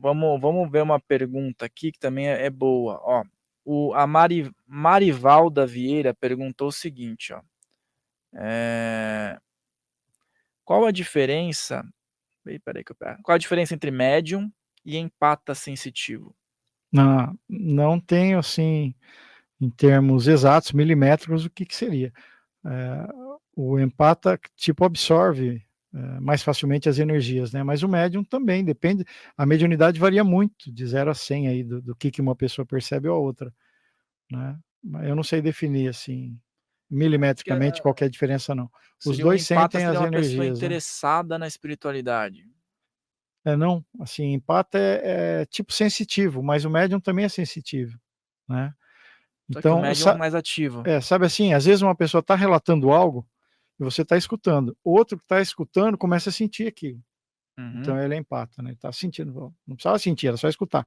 vamos ver uma pergunta aqui que também é boa. Ó, a Marivalda Vieira perguntou o seguinte, ó. É, qual a diferença? Peraí que eu pego. Qual a diferença entre médium e empata sensitivo? Não tenho, assim, em termos exatos, milimétricos, o que seria. O empata, tipo, absorve mais facilmente as energias, né? Mas o médium também, depende, a mediunidade varia muito, de 0 a 100 aí, do que uma pessoa percebe ou a outra, né? Mas eu não sei definir, assim, Que milimetricamente qual que é a diferença não. Os seria o dois empata sentem seria as uma pessoa energias, né? interessada na espiritualidade. Não, assim, empata é tipo sensitivo, mas o médium também é sensitivo, né? Só que o Então, médium é mais ativo. sabe assim, às vezes uma pessoa está relatando algo e você está escutando. O outro que está escutando começa a sentir aquilo. Então Uhum. ele é empata, né? Ele tá sentindo, não precisava sentir, era só escutar.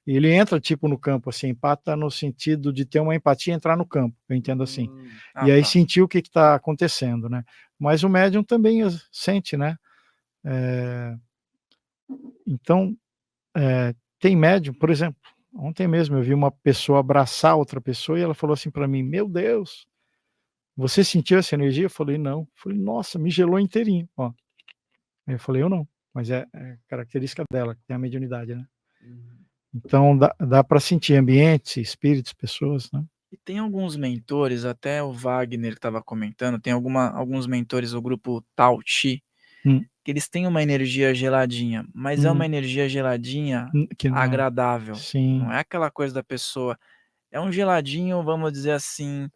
E ele entra tipo no campo, assim, empata no sentido de ter uma empatia e entrar no campo, eu entendo assim. Ah, E aí tá. sentir o que está acontecendo, né? Mas o médium também sente, né? Então, tem médium, por exemplo, ontem mesmo eu vi uma pessoa abraçar outra pessoa e ela falou assim para mim: "Meu Deus, você sentiu essa energia?" Eu falei: "Não." Eu falei: "Nossa, me gelou inteirinho, ó." Aí eu falei: "Eu não." Mas é característica dela, que tem a mediunidade, né. Uhum. Então dá para sentir ambientes, espíritos, pessoas, né. E tem alguns mentores, até o Wagner estava comentando, tem alguns mentores do grupo Tao Chi, Hum, que eles têm uma energia geladinha, mas é uma hum, energia geladinha que não é. agradável. Não Sim, é aquela coisa da pessoa. É um geladinho, vamos dizer assim,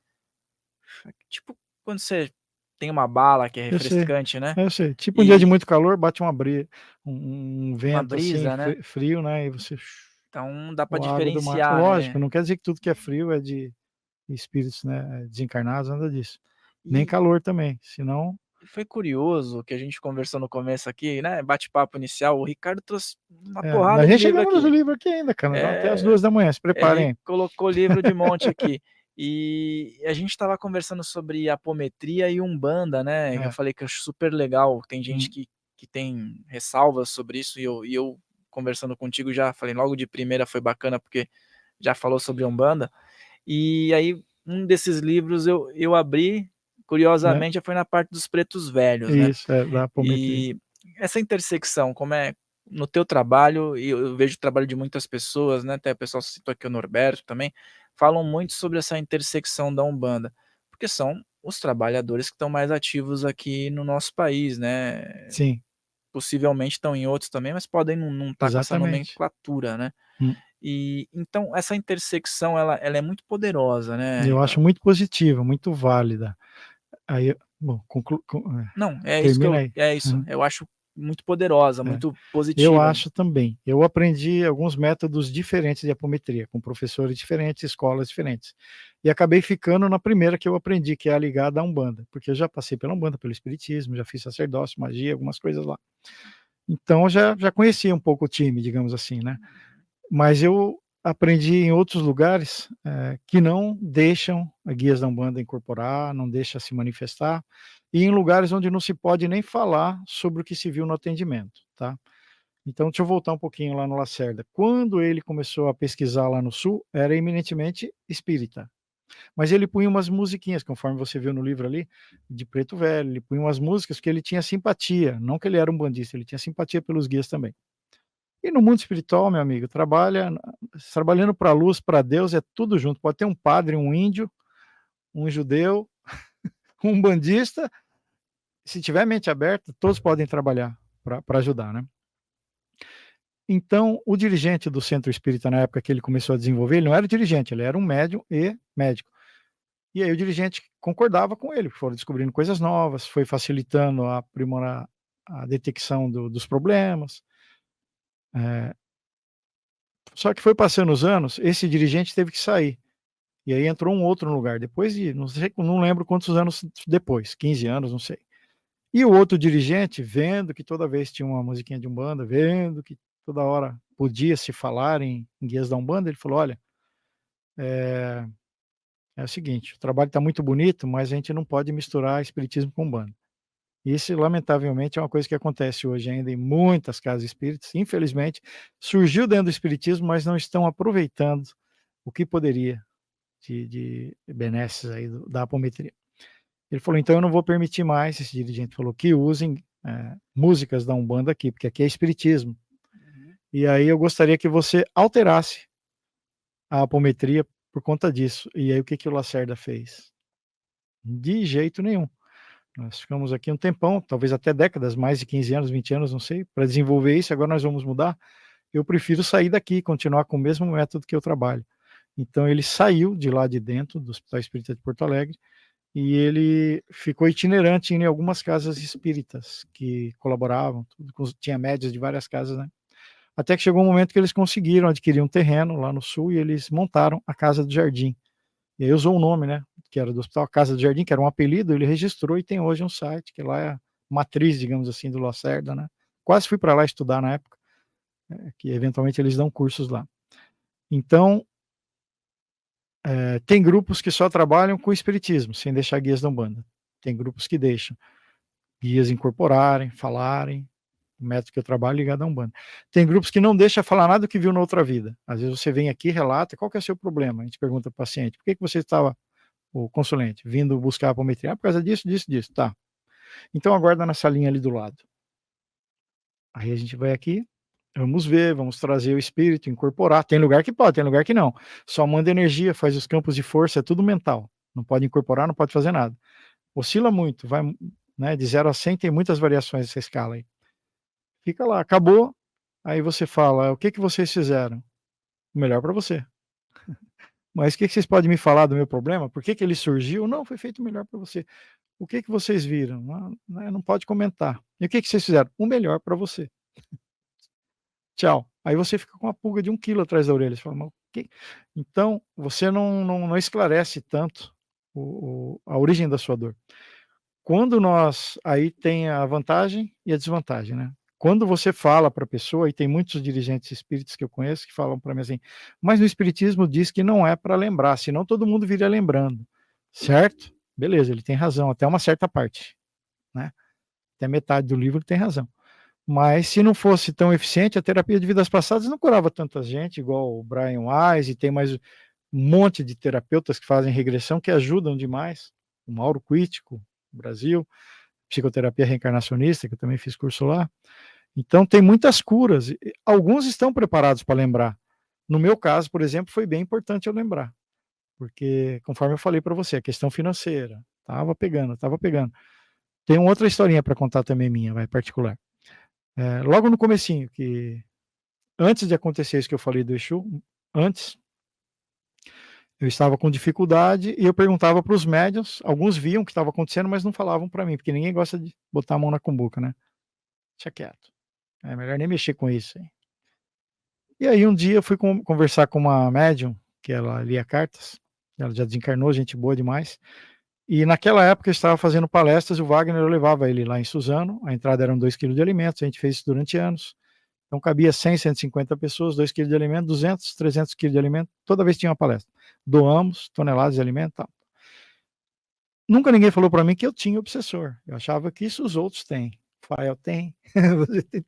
tipo quando você tem uma bala que é eu sei, refrescante, né? eu sei. Tipo um dia de E muito calor, bate um uma vento, assim, brisa, né? frio, né, e você Então dá para ou a água do mar. diferenciar, Lógico, né? não quer dizer que tudo que é frio é de espíritos, né, desencarnados, nada disso. Nem E calor também, senão foi curioso que a gente conversou no começo aqui, né? Bate-papo inicial. O Ricardo trouxe uma nós porrada de nem livro chegamos nos aqui. livros aqui ainda, cara, nós vamos até as É, 2 da manhã, se ele preparem. colocou livro de monte aqui. E a gente estava conversando sobre apometria e umbanda, né? Eu É, falei que eu acho super legal. Tem gente hum, que tem ressalvas sobre isso, e eu conversando contigo já falei logo de primeira foi bacana, porque já falou sobre umbanda. E aí, um desses livros eu abri, né, curiosamente, foi na parte dos pretos velhos, né. isso, da apometria. E essa intersecção, como é no teu trabalho, e eu vejo o trabalho de muitas pessoas, né, até o pessoal citou aqui o Norberto também, falam muito sobre essa intersecção da Umbanda, porque são os trabalhadores que estão mais ativos aqui no nosso país, né. Sim, Possivelmente estão em outros também, mas podem não estar com essa exatamente. nomenclatura, né. Hum, E então essa intersecção ela é muito poderosa, né, eu acho Ricardo? muito positiva, muito válida. Aí bom, Não, é isso que termina eu aí. é isso, Uhum, eu acho muito poderosa, é. muito Eu positiva. acho também. Eu aprendi alguns métodos diferentes de apometria, com professores diferentes, escolas diferentes. E acabei ficando na primeira que eu aprendi, que é a ligada à Umbanda, porque eu já passei pela Umbanda, pelo espiritismo, já fiz sacerdócio, magia, algumas coisas lá. Então eu já conhecia um pouco o time, digamos assim, né. Mas eu aprendi em outros lugares, que não deixam a guias da Umbanda incorporar, não deixa se manifestar, e em lugares onde não se pode nem falar sobre o que se viu no atendimento, tá. Então deixa eu voltar um pouquinho lá no Lacerda. Quando ele começou a pesquisar lá no sul, era eminentemente espírita, mas ele punha umas musiquinhas, conforme você viu no livro ali, de Preto Velho, ele punha umas músicas que ele tinha simpatia, não que ele era um bandista, ele tinha simpatia pelos guias também. E no mundo espiritual, meu amigo, trabalhando para a luz, para Deus, é tudo junto. Pode ter um padre, um índio, um judeu, um bandista, se tiver mente aberta, todos podem trabalhar para ajudar, né. Então, o dirigente do centro espírita, na época que ele começou a desenvolver, ele não era dirigente, ele era um médium e médico. E aí o dirigente concordava com ele, foram descobrindo coisas novas, foi facilitando a aprimorar a detecção dos problemas. Eh, Só que foi passando os anos, esse dirigente teve que sair. E aí entrou um outro no lugar, depois de não sei, não lembro quantos anos depois, 15 anos, não sei. E o outro dirigente, vendo que toda vez tinha uma musiquinha de umbanda, vendo que toda hora podia se falar em guias da umbanda, ele falou: "Olha, eh, é o seguinte, o trabalho está muito bonito, mas a gente não pode misturar espiritismo com umbanda." Isso, lamentavelmente, é uma coisa que acontece hoje ainda em muitas casas espíritas. Infelizmente, surgiu dentro do espiritismo, mas não estão aproveitando o que poderia de benesses aí da apometria. Ele falou: então eu não vou permitir mais, esse dirigente falou, que usem músicas da Umbanda aqui, porque aqui é espiritismo. E aí eu gostaria que você alterasse a apometria por conta disso. E aí o que que o Lacerda fez? De jeito nenhum. Nós ficamos aqui um tempão, talvez até décadas, mais de 15 anos, 20 anos, não sei, para desenvolver isso, agora nós vamos mudar. Eu prefiro sair daqui e continuar com o mesmo método que eu trabalho. Então ele saiu de lá de dentro, do Hospital Espírita de Porto Alegre, e ele ficou itinerante em algumas casas espíritas que colaboravam, tinha médias de várias casas, né? Até que chegou um momento que eles conseguiram adquirir um terreno lá no sul e eles montaram a Casa do Jardim. E aí usou o nome, né, que era do Hospital Casa do Jardim, que era um apelido, ele registrou e tem hoje um site, que lá é a matriz, digamos assim, do Lacerda, né. Quase fui para lá estudar na época, que eventualmente eles dão cursos lá. Então, tem grupos que só trabalham com espiritismo, sem deixar guias da Umbanda. Tem grupos que deixam guias incorporarem, falarem, o método que eu trabalho ligado à Umbanda. Tem grupos que não deixam falar nada do que viu na outra vida. Às vezes você vem aqui, relata, qual que é o seu problema? A gente pergunta para o paciente, por que você estava, o consulente, vindo buscar a apometria? Por causa disso, disso, disso, tá. Então aguarda na salinha ali do lado. Aí a gente vai aqui, vamos ver, vamos trazer o espírito, incorporar. Tem lugar que pode, tem lugar que não. Só manda energia, faz os campos de força, é tudo mental. Não pode incorporar, não pode fazer nada. Oscila muito, vai, né, de 0 a 100 tem muitas variações essa escala aí. Fica lá, acabou, aí você fala: "O que que vocês fizeram?". "O melhor para você". "Mas o que que vocês podem me falar do meu problema? Por que que ele surgiu?". "Não, foi feito o melhor para você". "O que que vocês viram?". "Ah, né, não pode comentar". "E o que que vocês fizeram?". "O melhor para você". "Tchau". Aí você fica com uma pulga de 1 quilo atrás da orelha, você fala: "Mas o que". Então, você não esclarece tanto a origem da sua dor. Quando nós aí tem a vantagem e a desvantagem, né. Quando você fala para a pessoa, e tem muitos dirigentes espíritas que eu conheço que falam para mim assim: "Mas no espiritismo diz que não é para lembrar, senão todo mundo viria lembrando". Certo? Beleza, ele tem razão, até uma certa parte, né. Até metade do livro tem razão. Mas se não fosse tão eficiente, a terapia de vidas passadas não curava tanta gente, igual o Brian Weiss, e tem mais um monte de terapeutas que fazem regressão que ajudam demais. O Mauro Quitico, Brasil, psicoterapia reencarnacionista, que eu também fiz curso lá. Então tem muitas curas, e alguns estão preparados para lembrar. No meu caso, por exemplo, foi bem importante eu lembrar, porque conforme eu falei para você, a questão financeira, estava pegando, estava pegando. Tem uma outra historinha para contar também minha, vai, particular. Logo no comecinho, que antes de acontecer isso que eu falei do Exu, antes, eu estava com dificuldade e eu perguntava para os médiuns, alguns viam o que estava acontecendo, mas não falavam para mim, porque ninguém gosta de botar a mão na cumbuca, né. Deixa quieto, é melhor nem mexer com isso aí. E aí um dia eu fui conversar com uma médium, que ela lia cartas, ela já desencarnou, gente boa demais, e naquela época eu estava fazendo palestras, o Wagner eu levava ele lá em Suzano, a entrada eram 2 quilos de alimentos, a gente fez isso durante anos, então cabia 100, 150 pessoas, 2 quilos de alimento, 200, 300 quilos de alimento, toda vez tinha uma palestra. Doamos toneladas de alimento e tal. Nunca ninguém falou para mim que eu tinha obsessor, eu achava que isso os outros têm. Rafael tem,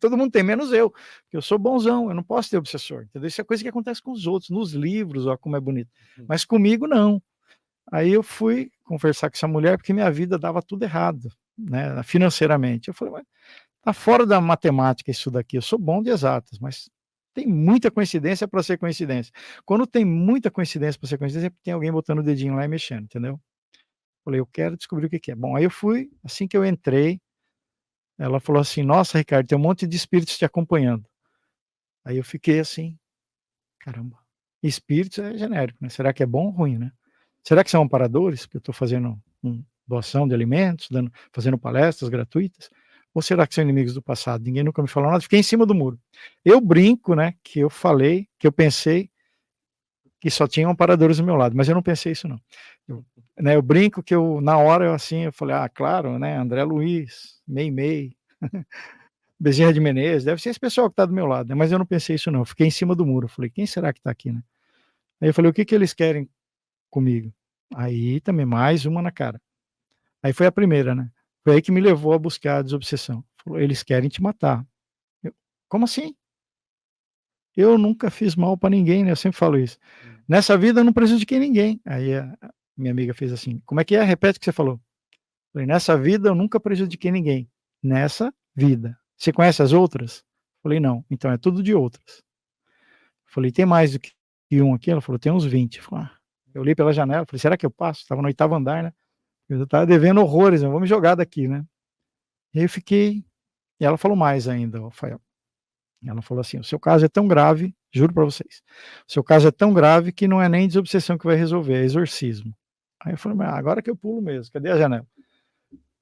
todo mundo tem, menos eu, porque eu sou bonzão, eu não posso ter obsessor, entendeu? Isso é coisa que acontece com os outros, nos livros, ó como é bonito, mas comigo não. Aí eu fui conversar com essa mulher, porque minha vida dava tudo errado, né, financeiramente. Eu falei: "Mas tá fora da matemática isso daqui, eu sou bom de exatas, mas tem muita coincidência para ser coincidência". Quando tem muita coincidência para ser coincidência, é porque tem alguém botando o dedinho lá e mexendo, entendeu? Falei: "Eu quero descobrir o que que é". Bom, aí eu fui, assim que eu entrei, ela falou assim: "Nossa, Ricardo, tem um monte de espíritos te acompanhando". Aí eu fiquei assim: "Caramba, espíritos é genérico, né, será que é bom ou ruim, né? Será que são amparadores, porque eu estou fazendo doação de alimentos, fazendo palestras gratuitas, ou será que são inimigos do passado?". Ninguém nunca me falou nada, fiquei em cima do muro. Eu brinco, né, que eu falei, que eu pensei que só tinham amparadores do meu lado, mas eu não pensei isso não. Eu brinco que eu na hora eu, assim, eu falei: "Ah, claro, né, André Luiz, Meimei". Bezerra de Menezes, deve ser esse pessoal que está do meu lado, né, mas eu não pensei isso não, eu fiquei em cima do muro, eu falei: "Quem será que está aqui, né?". Aí eu falei: "O que que eles querem comigo?". Aí também mais uma na cara. Aí foi a primeira, né. Foi aí que me levou a buscar a desobsessão. Falou: "Eles querem te matar". Eu: "Como assim? Eu nunca fiz mal para ninguém", né, eu sempre falo isso. "Nessa vida eu não prejudiquei ninguém". Aí a minha amiga fez assim: "Como é que é? Repete o que você falou". Falei: "Nessa vida eu nunca prejudiquei ninguém. Nessa vida. Você conhece as outras?" Falei: "Não". "Então é tudo de outras". Falei: "Tem mais do que um aqui?" Ela falou: "Tem uns 20". Falei: "Ah". Eu olhei pela janela, falei: "Será que eu passo?" Estava no 8º andar, né. Eu já estava devendo horrores, eu vou me jogar daqui, né. E aí eu fiquei e ela falou mais ainda, o Rafael. Ela falou assim: "O seu caso é tão grave, juro para vocês, o seu caso é tão grave que não é nem desobsessão que vai resolver, é exorcismo". Aí eu falei: "Mas agora que eu pulo mesmo, cadê a janela?".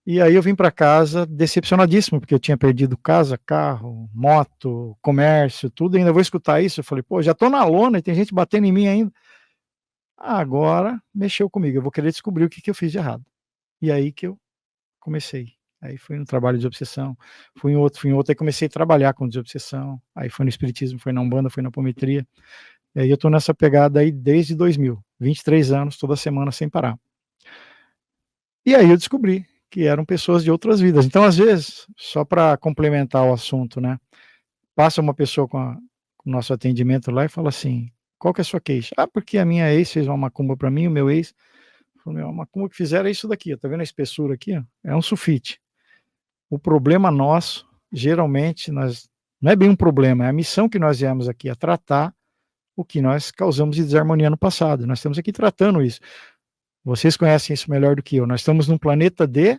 E aí eu vim para casa decepcionadíssimo, porque eu tinha perdido casa, carro, moto, comércio, tudo, e ainda vou escutar isso. Eu falei: "Pô, já tô na lona e tem gente batendo em mim ainda". Agora mexeu comigo, eu vou querer descobrir o que que eu fiz de errado. E aí que eu comecei. Aí fui no trabalho de obsessão, fui em outro, aí comecei a trabalhar com desobsessão, aí foi no espiritismo, foi na umbanda, foi na apometria, e aí eu tô nessa pegada aí desde 2000, 23 anos, toda semana sem parar. E aí eu descobri que eram pessoas de outras vidas. Então, às vezes, só para complementar o assunto, né, passa uma pessoa com o nosso atendimento lá e fala assim: "Qual que é a sua queixa?". "Ah, porque a minha ex fez uma macumba para mim, o meu ex". Eu falei: "Meu, a macumba que fizeram é isso daqui, ó, tá vendo a espessura aqui, ó? É um sulfite". O problema nosso, geralmente, nós não é bem um problema, é a missão que nós viemos aqui, a tratar o que nós causamos de desarmonia no passado. Nós estamos aqui tratando isso. Vocês conhecem isso melhor do que eu. Nós estamos num planeta de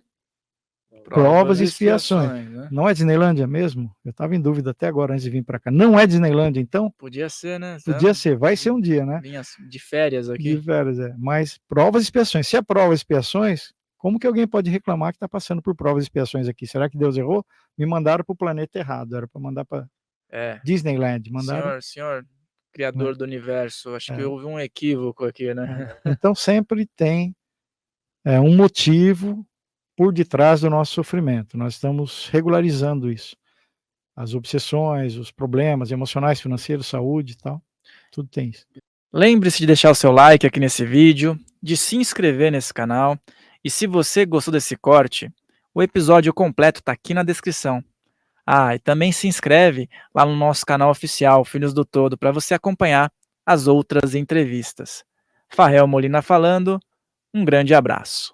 provas Provas e e expiações. expiações, né. Não é Disneylândia mesmo? Eu estava em dúvida até agora antes de vir para cá. Não é Disneylândia, então? Podia ser, né, Podia então, ser, vai ser um dia, né? vinha de férias De aqui. férias, é. Mas provas e expiações. Se é provas e expiações, como que alguém pode reclamar que está passando por provas e expiações aqui? Será que Deus errou? Me mandaram para o planeta errado, era para mandar para É, Disneyland, mandaram, senhor né, criador do universo, acho que é, houve um equívoco aqui, né. então sempre tem, um motivo por detrás do nosso sofrimento, nós estamos regularizando isso. As obsessões, os problemas emocionais, financeiros, saúde e tal, tudo tem isso. Lembre-se de deixar o seu like aqui nesse vídeo, de se inscrever nesse canal, e se você gostou desse corte, o episódio completo está aqui na descrição. Ah, e também se inscreve lá no nosso canal oficial Filhos do Todo para você acompanhar as outras entrevistas. Farrell Molina falando, um grande abraço.